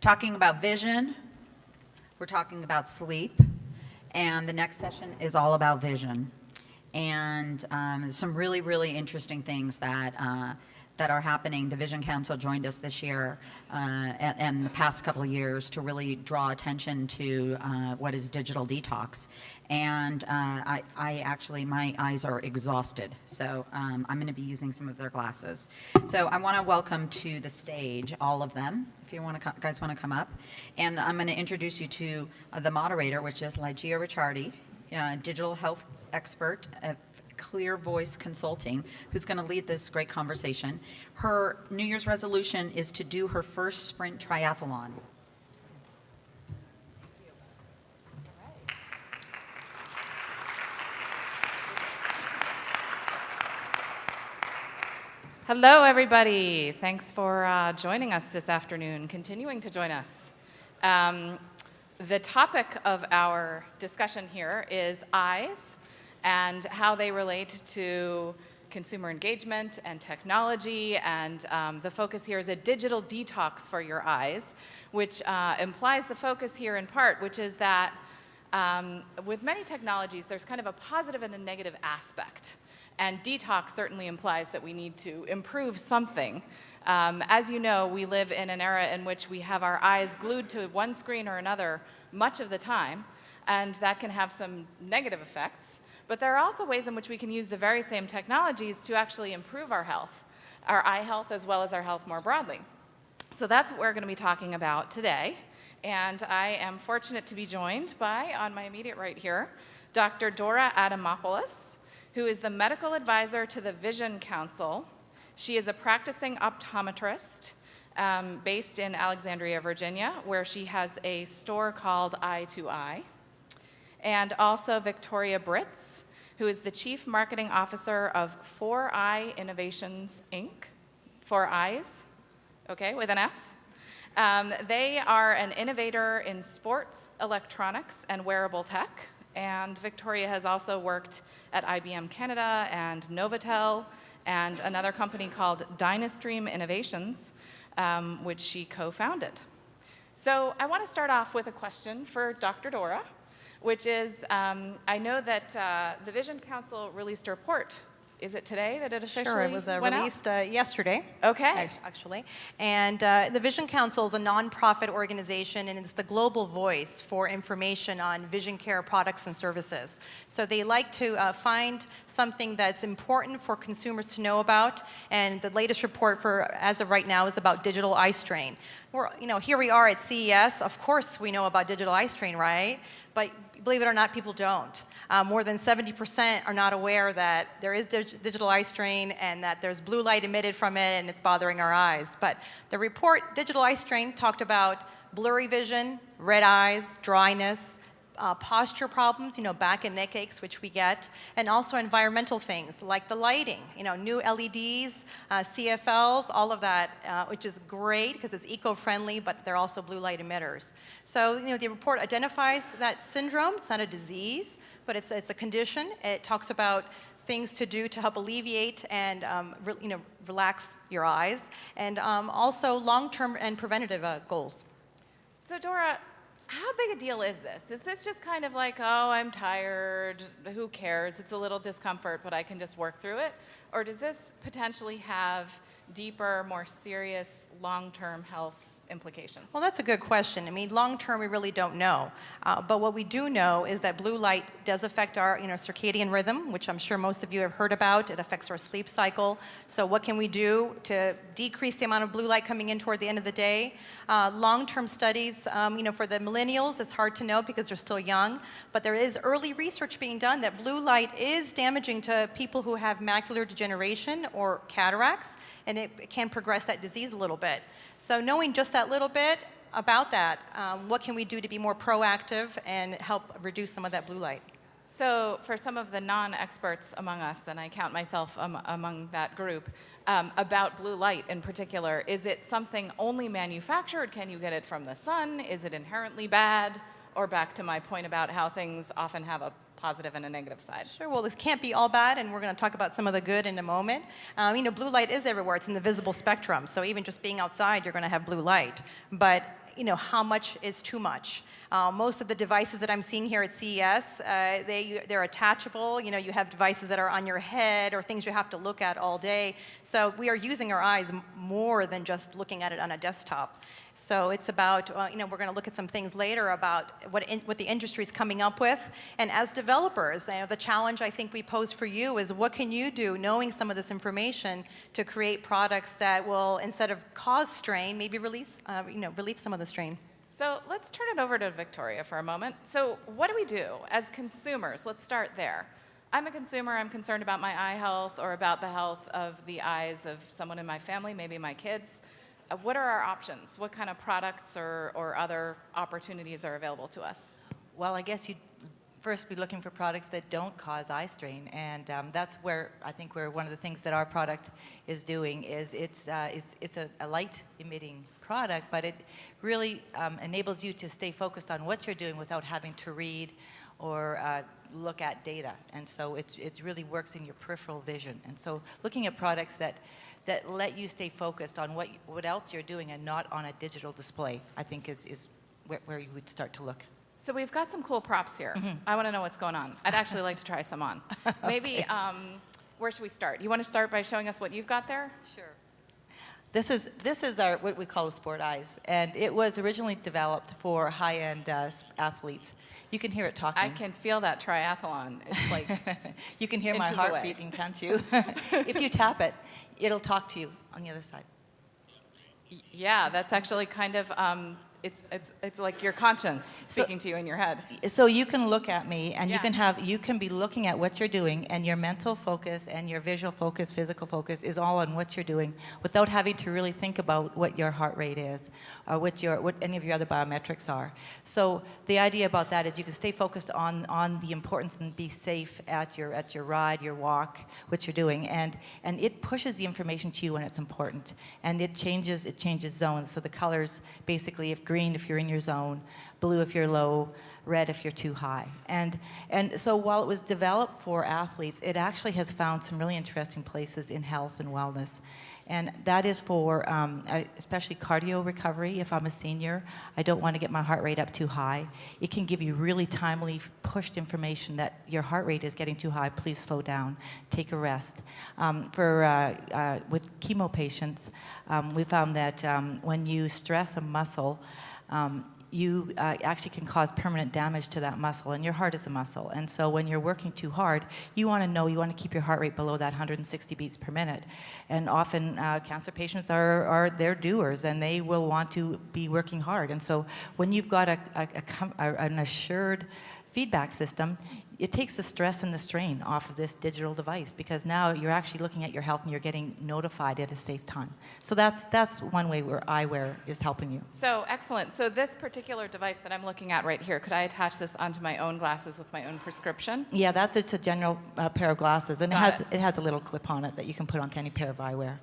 talking about vision, we're talking about sleep, and the next session is all about vision. And there's some really, really interesting things that are happening. The Vision Council joined us this year and the past couple of years to really draw attention to what is digital detox. And I actually, my eyes are exhausted, so I'm going to be using some of their glasses. So I want to welcome to the stage all of them, if you want to, guys want to come up. And I'm going to introduce you to the moderator, which is Ligia Ricciardi, digital health expert at Clear Voice Consulting, who's going to lead this great conversation. Her New Year's resolution is to do her first sprint triathlon. Hello, everybody. Thanks for joining us this afternoon, continuing to join us. The topic of our discussion here is eyes and how they relate to consumer engagement and technology, and the focus here is a digital detox for your eyes, which implies the focus here in part, which is that with many technologies, there's kind of a positive and a negative aspect. And detox certainly implies that we need to improve something. As you know, we live in an era in which we have our eyes glued to one screen or another much of the time, and that can have some negative effects. But there are also ways in which we can use the very same technologies to actually improve our health, our eye health as well as our health more broadly. So that's what we're going to be talking about today. And I am fortunate to be joined by, on my immediate right here, Dr. Dora Adamopoulos, who is the medical advisor to the Vision Council. She is a practicing optometrist based in Alexandria, Virginia, where she has a store called Eye to Eye. And also Victoria Britz, who is the Chief Marketing Officer of 4Eye Innovations, Inc. 4 Eyes, okay, with an S. They are an innovator in sports, electronics, and wearable tech. And Victoria has also worked at IBM Canada and Novotel and another company called Dynastream Innovations, which she co-founded. So I want to start off with a question for Dr. Dora, which is, I know that the Vision Council released a report. Is it today that it officially Sure, it was released yesterday. Okay. Actually. And the Vision Council is a nonprofit organization, and it's the global voice for information on vision care products and services. So they like to find something that's important for consumers to know about, and the latest report for, as of right now, is about digital eye strain. Here we are at CES. Of course we know about digital eye strain, right? But believe it or not, people don't. More than 70% are not aware that there is digital eye strain and that there's blue light emitted from it and it's bothering our eyes. But the report, Digital Eye Strain, talked about blurry vision, red eyes, dryness, posture problems, back and neck aches, which we get, and also environmental things like the lighting, new LEDs, CFLs, all of that, which is great because it's eco-friendly, but they're also blue light emitters. So, the report identifies that syndrome. It's not a disease, but it's a condition. It talks about things to do to help alleviate and relax your eyes, and also long-term and preventative goals. So Dora, how big a deal is this? Is this just kind of like, oh, I'm tired, who cares? It's a little discomfort, but I can just work through it? Or does this potentially have deeper, more serious, long-term health implications? Well, that's a good question. I mean, long term, we really don't know. But what we do know is that blue light does affect our circadian rhythm, which I'm sure most of you have heard about. It affects our sleep cycle. So what can we do to decrease the amount of blue light coming in toward the end of the day? Long-term studies, for the millennials, it's hard to know because they're still young. But there is early research being done that blue light is damaging to people who have macular degeneration or cataracts, and it can progress that disease a little bit. So knowing just that little bit about that, what can we do to be more proactive and help reduce some of that blue light? So for some of the non-experts among us, and I count myself among that group, about blue light in particular, is it something only manufactured? Can you get it from the sun? Is it inherently bad? Or back to my point about how things often have a positive and a negative side. Sure, well, this can't be all bad, and we're going to talk about some of the good in a moment. Blue light is everywhere. It's in the visible spectrum, so even just being outside, you're going to have blue light. But how much is too much? Most of the devices that I'm seeing here at CES, they're attachable. You have devices that are on your head or things you have to look at all day. So we are using our eyes more than just looking at it on a desktop. So it's about, we're going to look at some things later about what the industry is coming up with. And as developers, the challenge I think we pose for you is what can you do, knowing some of this information, to create products that will, instead of cause strain, maybe relieve some of the strain. So let's turn it over to Victoria for a moment. So what do we do as consumers? Let's start there. I'm a consumer. I'm concerned about my eye health or about the health of the eyes of someone in my family, maybe my kids. What are our options? What kind of products or other opportunities are available to us? Well, I guess you'd first be looking for products that don't cause eye strain, and that's where I think one of the things that our product is doing is it's a light emitting product, but it really enables you to stay focused on what you're doing without having to read or look at data, and so it really works in your peripheral vision. And so looking at products that let you stay focused on what else you're doing and not on a digital display, I think is where you would start to look. So we've got some cool props here. I want to know what's going on. I'd actually like to try some on. Maybe, where should we start? You want to start by showing us what you've got there? Sure. This is our what we call a sport eyes, and it was originally developed for high-end athletes. You can hear it talking. I can feel that triathlon. It's like you can hear my inches heart away. beating, can't you? If you tap it, it'll talk to you on the other side. Yeah, that's actually kind of it's like your conscience speaking to you in your head. So you can look at me, and Yeah. you can be looking at what you're doing, and your mental focus and your visual focus, physical focus is all on what you're doing, without having to really think about what your heart rate is, or what any of your other biometrics are. So the idea about that is you can stay focused on the importance and be safe at your ride, your walk, what you're doing, and it pushes the information to you when it's important, and it changes zones. So the colors basically, if green if you're in your zone, blue if you're low, red if you're too high. And so while it was developed for athletes, it actually has found some really interesting places in health and wellness. And that is for especially cardio recovery. If I'm a senior, I don't want to get my heart rate up too high. It can give you really timely pushed information that your heart rate is getting too high. Please slow down, take a rest. With chemo patients, we found that when you stress a muscle, you actually can cause permanent damage to that muscle, and your heart is a muscle. And so when you're working too hard, you want to keep your heart rate below that 160 beats per minute. And often cancer patients they're doers, and they will want to be working hard. And so when you've got an assured feedback system, it takes the stress and the strain off of this digital device, because now you're actually looking at your health and you're getting notified at a safe time. So that's one way where eyewear is helping you. So excellent. So this particular device that I'm looking at right here, could I attach this onto my own glasses with my own prescription? Yeah, it's a general pair of glasses, and it has a little clip on it that you can put onto any pair of eyewear.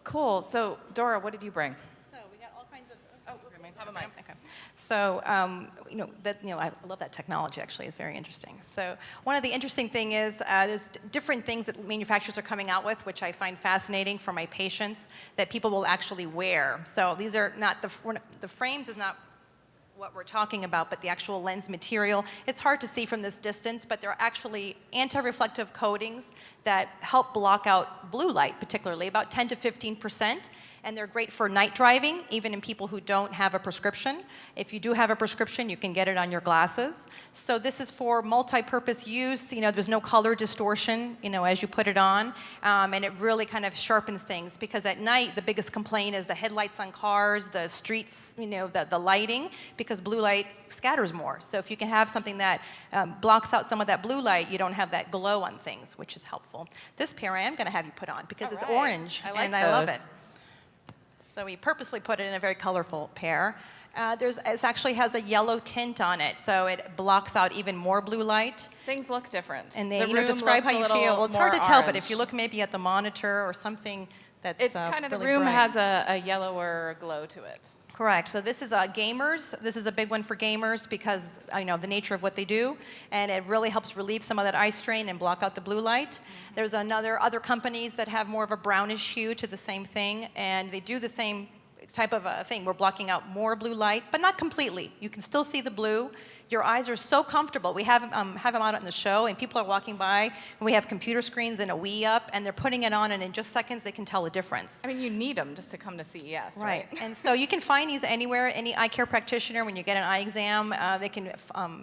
Cool. So Dora, what did you bring? So we got all kinds of. Have a mic. Okay. So, I love that technology. Actually, it's very interesting. So, one of the interesting thing is there's different things that manufacturers are coming out with, which I find fascinating for my patients that people will actually wear. So, these are not the frames is not what we're talking about, but the actual lens material. It's hard to see from this distance, but they're actually anti-reflective coatings that help block out blue light, particularly about 10 to 15%. And they're great for night driving, even in people who don't have a prescription. If you do have a prescription, you can get it on your glasses. So this is for multi-purpose use. There's no color distortion, as you put it on. And it really kind of sharpens things, because at night, the biggest complaint is the headlights on cars, the streets, the lighting, because blue light scatters more. So if you can have something that blocks out some of that blue light, you don't have that glow on things, which is helpful. This pair I am going to have you put on, because it's orange, and I love it. So we purposely put it in a very colorful pair. It actually has a yellow tint on it, so it blocks out even more blue light. Things look different. And the they, room describe how looks you a feel. little Well, it's hard to more tell, but orange. if you look maybe at the monitor or something that's it's kind of really the room bright. has a yellower glow to it. Correct. So this is gamers. This is a big one for gamers because the nature of what they do, and it really helps relieve some of that eye strain and block out the blue light. Mm-hmm. There's other companies that have more of a brownish hue to the same thing, and they do the same type of a thing. We're blocking out more blue light, but not completely. You can still see the blue. Your eyes are so comfortable. We have them out in the show, and people are walking by, and we have computer screens and a Wii up, and they're putting it on, and in just seconds, they can tell the difference. I mean, you need them just to come to CES, Right. And so you can find these anywhere. Any eye care practitioner, when you get an eye exam,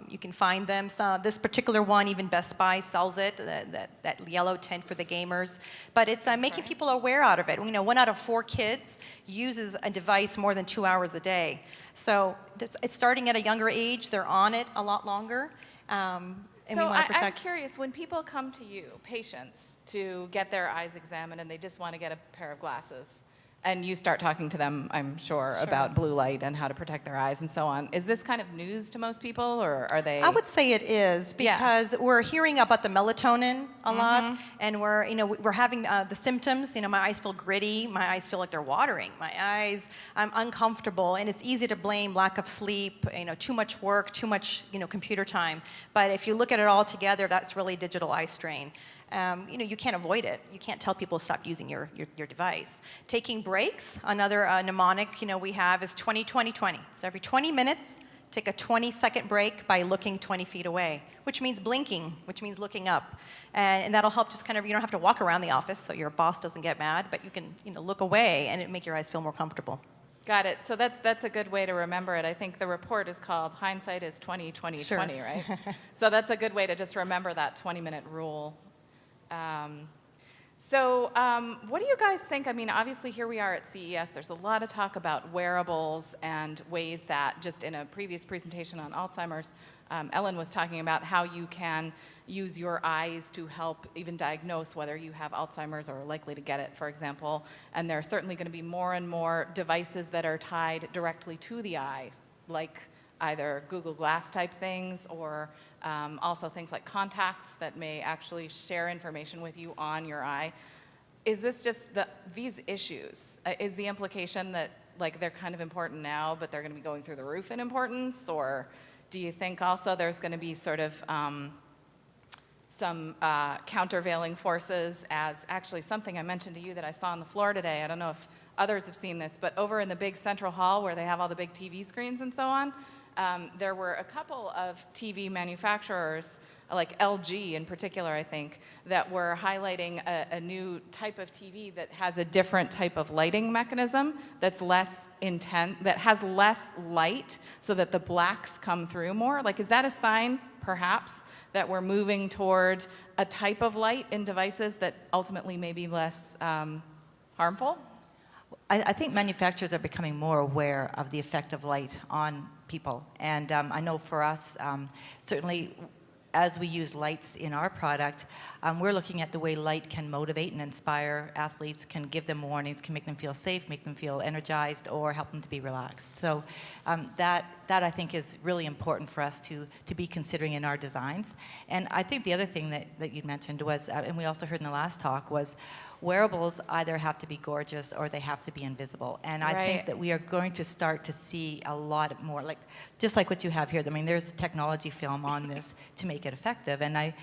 you can find them. So this particular one, even Best Buy sells it, that yellow tint for the gamers. But it's making people aware out of it. 1 out of 4 kids uses a device more than 2 hours a day. So it's starting at a younger age. They're on it a lot longer. And we So want to I'm protect. curious, when people come to you, patients, to get their eyes examined and they just want to get a pair of glasses, and you start talking to them, I'm sure, about blue light and how to protect their eyes and so on. Is this kind of news to most people, or are they? I would say it is, because we're hearing about the melatonin a lot, and we're having the symptoms. My eyes feel gritty. My eyes feel like they're watering. My eyes, I'm uncomfortable, and it's easy to blame lack of sleep, too much work, too much, computer time. But if you look at it all together, that's really digital eye strain. You can't avoid it. You can't tell people to stop using your device. Taking breaks, another mnemonic we have is 20-20-20. So every 20 minutes, take a 20-second break by looking 20 feet away, which means blinking, which means looking up. And that'll help just kind of, you don't have to walk around the office so your boss doesn't get mad, but you can look away and it make your eyes feel more comfortable. Got it. So that's a good way to remember it. I think the report is called Hindsight is 20-20-20, Sure. right? So that's a good way to just remember that 20-minute rule. What do you guys think? I mean, obviously here we are at CES. There's a lot of talk about wearables and ways that, just in a previous presentation on Alzheimer's, Ellen was talking about how you can use your eyes to help even diagnose whether you have Alzheimer's or are likely to get it, for example. And there are certainly going to be more and more devices that are tied directly to the eyes, like either Google Glass type things, or also things like contacts that may actually share information with you on your eye. Is this just these issues? Is the implication that they're kind of important now, but they're going to be going through the roof in importance? Or do you think also there's going to be sort of some countervailing forces, as actually something I mentioned to you that I saw on the floor today? I don't know if others have seen this, but over in the big central hall where they have all the big TV screens and so on, there were a couple of TV manufacturers, like LG in particular, I think, that were highlighting a new type of TV that has a different type of lighting mechanism that's less intense, that has less light so that the blacks come through more. Is that a sign, perhaps, that we're moving toward a type of light in devices that ultimately may be less harmful? I think manufacturers are becoming more aware of the effect of light on people. And I know for us, certainly as we use lights in our product, we're looking at the way light can motivate and inspire athletes, can give them warnings, can make them feel safe, make them feel energized, or help them to be relaxed. So that I think is really important for us to be considering in our designs. And I think the other thing that you mentioned was, and we also heard in the last talk, was wearables either have to be gorgeous or they have to be invisible. And I think that we are going to start to see a lot more, just like what you have here. I mean, there's technology film on this to make it effective, and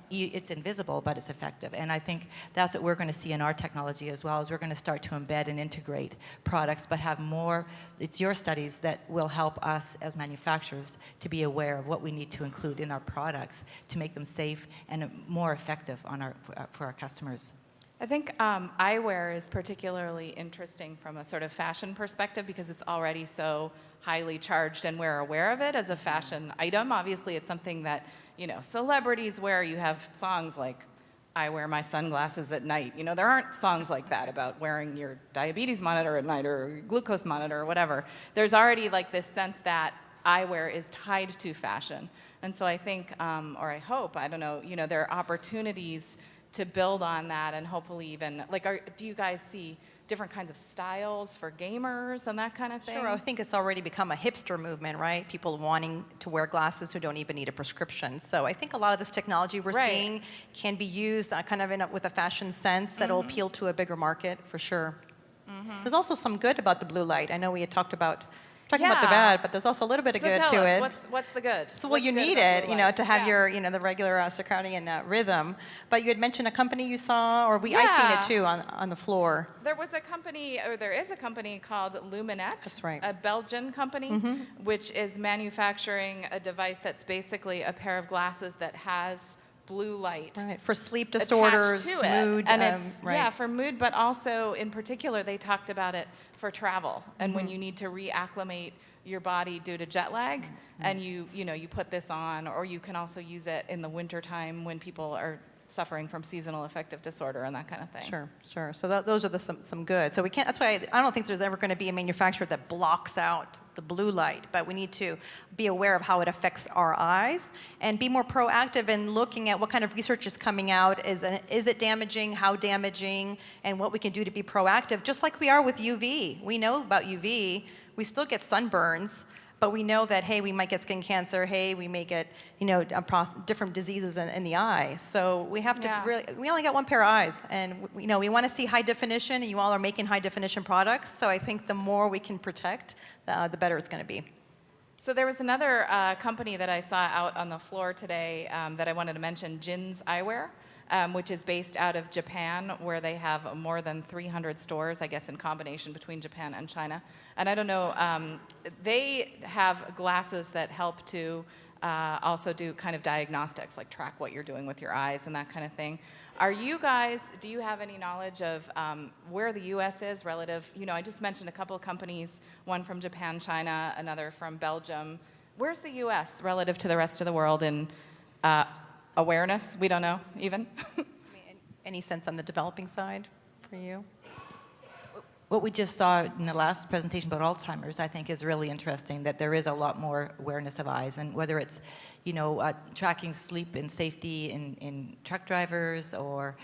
it's invisible, but it's effective. And I think that's what we're going to see in our technology as well, is we're going to start to embed and integrate products, but have more. It's your studies that will help us as manufacturers to be aware of what we need to include in our products to make them safe and more effective for our customers. I think eyewear is particularly interesting from a sort of fashion perspective because it's already so highly charged and we're aware of it as a fashion item. Obviously, it's something that, celebrities wear. You have songs like, I wear my sunglasses at night. There aren't songs like that about wearing your diabetes monitor at night or your glucose monitor or whatever. There's already this sense that eyewear is tied to fashion. And so I think, or I hope, I don't know, there are opportunities to build on that, and hopefully even, do you guys see different kinds of styles for gamers and that kind of thing? Sure, I think it's already become a hipster movement, right? People wanting to wear glasses who don't even need a prescription. So I think a lot of this technology we're seeing can be used kind of with a fashion sense that'll appeal to a bigger market, for sure. There's also some good about the blue light. I know we had talked about talking about the Yeah. bad, but there's also a little bit of So good tell to us, it. what's the good? So, well, What's you good need about it, blue light? to have Yeah. your, the regular circadian rhythm. But you had mentioned a company you saw, or I've seen it Yeah. too on the floor. There was a company, or there is a company called Luminet. That's right. A Belgian company, which is manufacturing a device that's basically a pair of glasses that has blue light Right, for sleep attached disorders, to it. mood. And it's, right. yeah, for mood, but also in particular, they talked about it for travel and when you need to reacclimate your body due to jet lag, and you put this on, or you can also use it in the wintertime when people are suffering from seasonal affective disorder and that kind of thing. Sure. So those are some good. So we can't. That's why I don't think there's ever going to be a manufacturer that blocks out the blue light. But we need to be aware of how it affects our eyes and be more proactive in looking at what kind of research is coming out. Is it damaging? How damaging? And what we can do to be proactive. Just like we are with UV. We know about UV. We still get sunburns. But we know that, hey, we might get skin cancer. Hey, we may get, different diseases in the eye. So we have to really, we only got one pair of eyes. And, we want to see high definition, and you all are making high definition products. So I think the more we can protect, the better it's going to be. So there was another company that I saw out on the floor today that I wanted to mention, Jin's Eyewear, which is based out of Japan, where they have more than 300 stores, I guess, in combination between Japan and China. And I don't know, they have glasses that help to also do kind of diagnostics, like track what you're doing with your eyes and that kind of thing. Do you have any knowledge of where the U.S. is relative? I just mentioned a couple of companies, one from Japan, China, another from Belgium. Where's the U.S. relative to the rest of the world in awareness? We don't know, even. Any sense on the developing side for you? What we just saw in the last presentation about Alzheimer's, I think, is really interesting, that there is a lot more awareness of eyes, and whether it's, tracking sleep and safety in truck drivers, or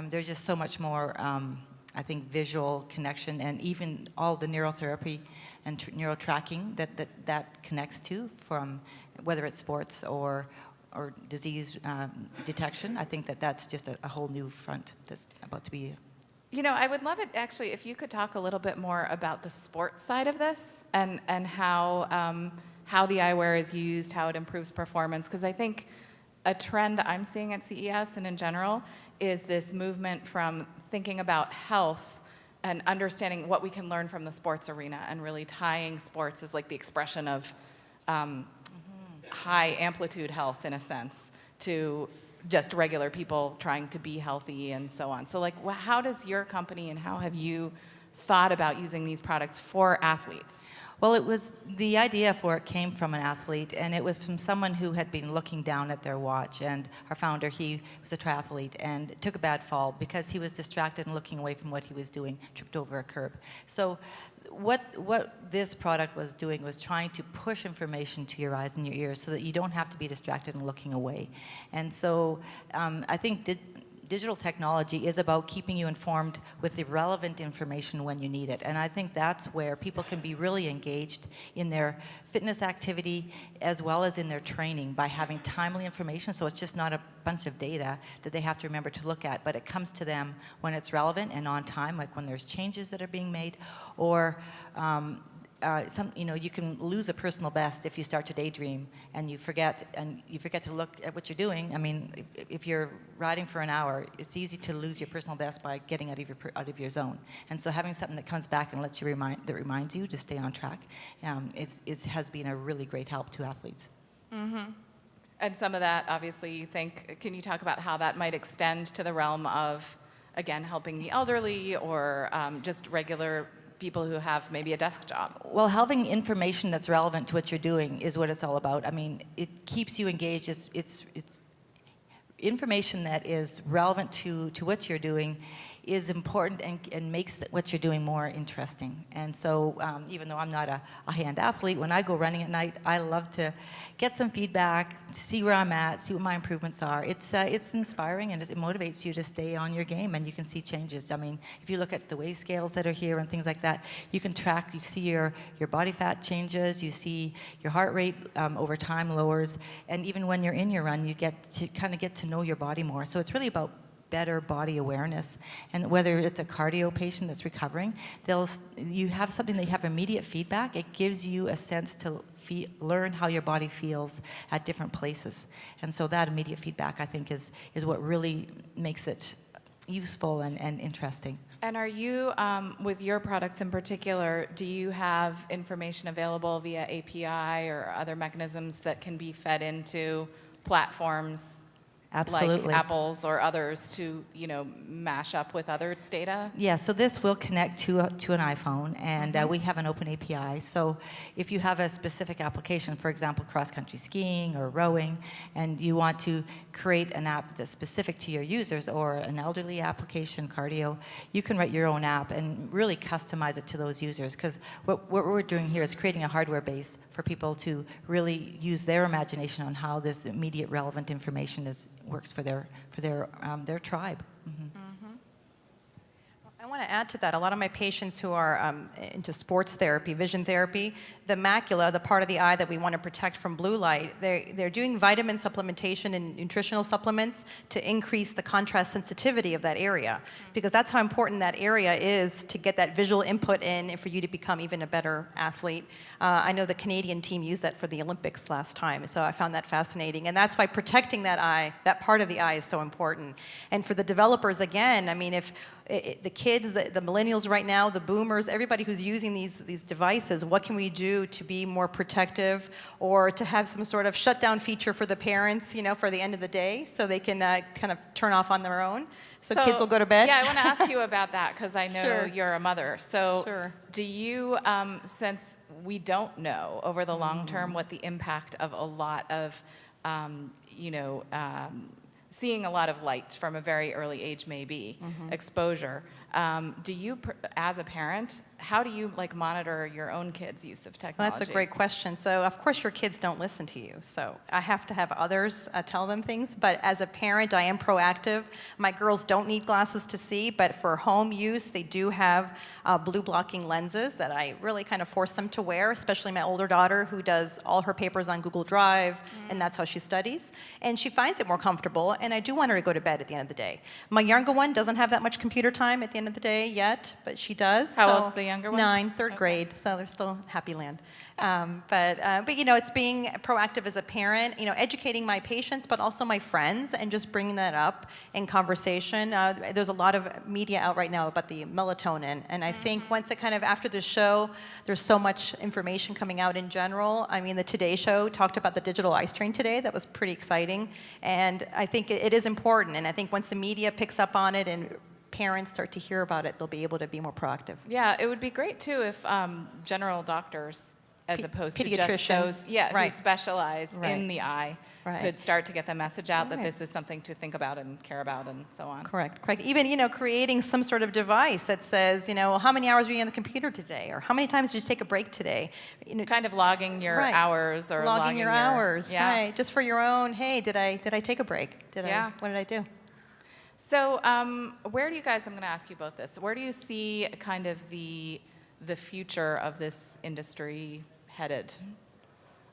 there's just so much more, I think, visual connection, and even all the neurotherapy and neural tracking that connects to, from whether it's sports or disease detection. I think that's just a whole new front that's about to be. I would love it, actually, if you could talk a little bit more about the sports side of this and how the eyewear is used, how it improves performance. Because I think a trend I'm seeing at CES and in general is this movement from thinking about health and understanding what we can learn from the sports arena, and really tying sports as like the expression of high amplitude health, in a sense, to just regular people trying to be healthy and so on. So how does your company, and how have you thought about using these products for athletes? Well, the idea for it came from an athlete, and it was from someone who had been looking down at their watch. And our founder, he was a triathlete and took a bad fall because he was distracted and looking away from what he was doing, tripped over a curb. So what this product was doing was trying to push information to your eyes and your ears so that you don't have to be distracted and looking away. And so I think digital technology is about keeping you informed with the relevant information when you need it. And I think that's where people can be really engaged in their fitness activity as well as in their training, by having timely information. So it's just not a bunch of data that they have to remember to look at, but it comes to them when it's relevant and on time, like when there's changes that are being made, or you can lose a personal best if you start to daydream and you forget to look at what you're doing. I mean, if you're riding for an hour, it's easy to lose your personal best by getting out of your zone. And so having something that comes back and reminds you to stay on track, has been a really great help to athletes. Mm-hmm. And some of that, obviously, you think, can you talk about how that might extend to the realm of, again, helping the elderly, or just regular people who have maybe a desk job? Well, having information that's relevant to what you're doing is what it's all about. I mean, it keeps you engaged. It's information that is relevant to what you're doing is important and makes what you're doing more interesting. And so even though I'm not a high-end athlete, when I go running at night, I love to get some feedback, see where I'm at, see what my improvements are. It's inspiring, and it motivates you to stay on your game, and you can see changes. I mean, if you look at the weigh scales that are here and things like that, you can track, you see your body fat changes, you see your heart rate over time lowers, and even when you're in your run, you get to know your body more. So it's really about better body awareness. And whether it's a cardio patient that's recovering, you have something that you have immediate feedback. It gives you a sense to learn how your body feels at different places. And so that immediate feedback, I think, is what really makes it useful and interesting. And are you, with your products in particular, do you have information available via API or other mechanisms that can be fed into platforms Absolutely. like Apple's or others to, mash up with other data? Yeah, so this will connect to an iPhone, and we have an open API. So if you have a specific application, for example, cross-country skiing or rowing, and you want to create an app that's specific to your users, or an elderly application, cardio, you can write your own app and really customize it to those users. Because what we're doing here is creating a hardware base for people to really use their imagination on how this immediate relevant information works for their tribe. I want to add to that. A lot of my patients who are into sports therapy, vision therapy, the macula, the part of the eye that we want to protect from blue light, they're doing vitamin supplementation and nutritional supplements to increase the contrast sensitivity of that area, because that's how important that area is to get that visual input in and for you to become even a better athlete. I know the Canadian team used that for the Olympics last time, so I found that fascinating. And that's why protecting that eye, that part of the eye, is so important. And for the developers, again, I mean, if the kids, the millennials right now, the boomers, everybody who's using these devices, what can we do to be more protective, or to have some sort of shutdown feature for the parents, for the end of the day, so they can kind of turn off on their own, so kids will go to bed? Yeah, I want to ask you about that, because I know Sure. you're a mother. So Sure. do you, since we don't know over the long term what the impact of a lot of, seeing a lot of light from a very early age may be, exposure, do you, as a parent, how do you monitor your own kids' use of technology? Well, that's a great question. So, of course, your kids don't listen to you. So I have to have others tell them things. But as a parent, I am proactive. My girls don't need glasses to see, but for home use, they do have blue blocking lenses that I really kind of force them to wear, especially my older daughter, who does all her papers on Google Drive, and that's how she studies. And she finds it more comfortable, and I do want her to go to bed at the end of the day. My younger one doesn't have that much computer time at the end of the day yet, but she does. How old's the younger one? 9, third grade, so they're still happy land. But it's being proactive as a parent, educating my patients, but also my friends, and just bringing that up in conversation. There's a lot of media out right now about the melatonin, and I think once it kind of, after the show, there's so much information coming out in general. I mean, the Today Show talked about the digital eye strain today. That was pretty exciting, and I think it is important, and I think once the media picks up on it and parents start to hear about it, they'll be able to be more proactive. Yeah, it would be great too if general doctors, as opposed to just pediatricians, those, right. who specialize Right. in the eye, Right. could start to get the message out that Right. this is something to think about and care about and so on. Correct. Even, creating some sort of device that says, how many hours were you on the computer today? Or how many times did you take a break today? Kind of logging your Right. hours, or logging your hours, yeah. right. Just for your own, hey, did I take a break? Yeah. What did I do? So where do you guys, I'm going to ask you both this, where do you see kind of the future of this industry headed?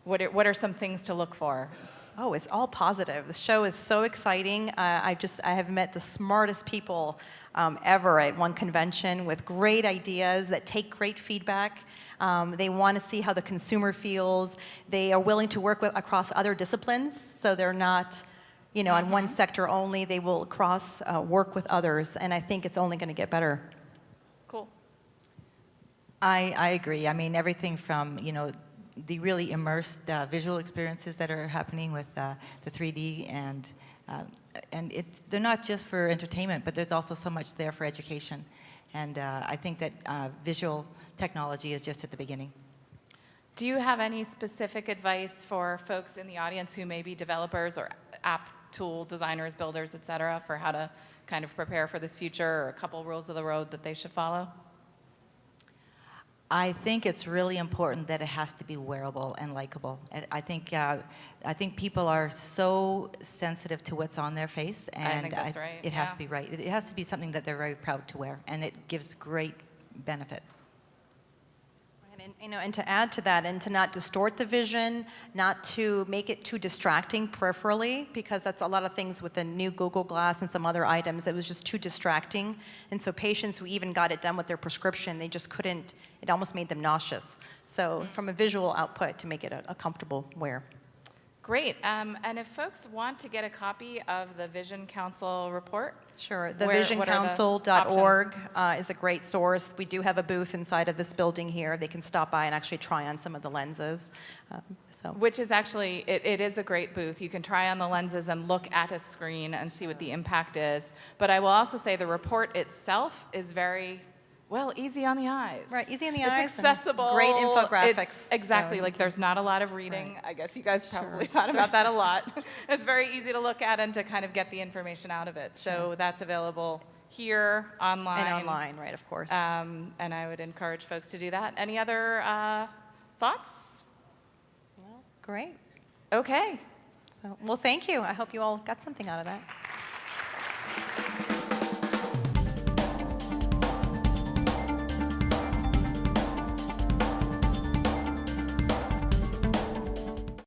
What are some things to look for? Oh, it's all positive. The show is so exciting. I have met the smartest people ever at one convention, with great ideas that take great feedback. They want to see how the consumer feels. They are willing to work across other disciplines, so they're not on one sector only. They will work with others, and I think it's only going to get better. Cool. I agree. I mean, everything from, the really immersed visual experiences that are happening with the 3D, and they're not just for entertainment, but there's also so much there for education. And I think that visual technology is just at the beginning. Do you have any specific advice for folks in the audience who may be developers or app tool designers, builders, et cetera, for how to kind of prepare for this future, or a couple rules of the road that they should follow? I think it's really important that it has to be wearable and likable. And I think people are so sensitive to what's on their face, and I think that's right. It has to be right. It has to be something that they're very proud to wear, and it gives great benefit. And to add to that, and to not distort the vision, not to make it too distracting peripherally, because that's a lot of things with the new Google Glass and some other items. It was just too distracting. And so patients who even got it done with their prescription, they just couldn't, it almost made them nauseous. So from a visual output, to make it a comfortable wear. Great. And if folks want to get a copy of the Vision Council report, Sure. what are the Thevisioncouncil.org is a great source. We do have a booth inside of this building here. They can stop by and actually try on some of the lenses. which is actually, it is a great booth. You can try on the lenses and look at a screen and see what the impact is. But I will also say the report itself is very, well, easy on the eyes. Right, easy on the eyes. It's accessible. Great infographics. It's exactly, like there's not a lot of reading. I guess you guys probably thought about that a lot. It's very easy to look at and to kind of get the information out of it. So that's available here, online. And online, right, of course. And I would encourage folks to do that. Any other thoughts? Great. Okay. So, well, thank you. I hope you all got something out of that.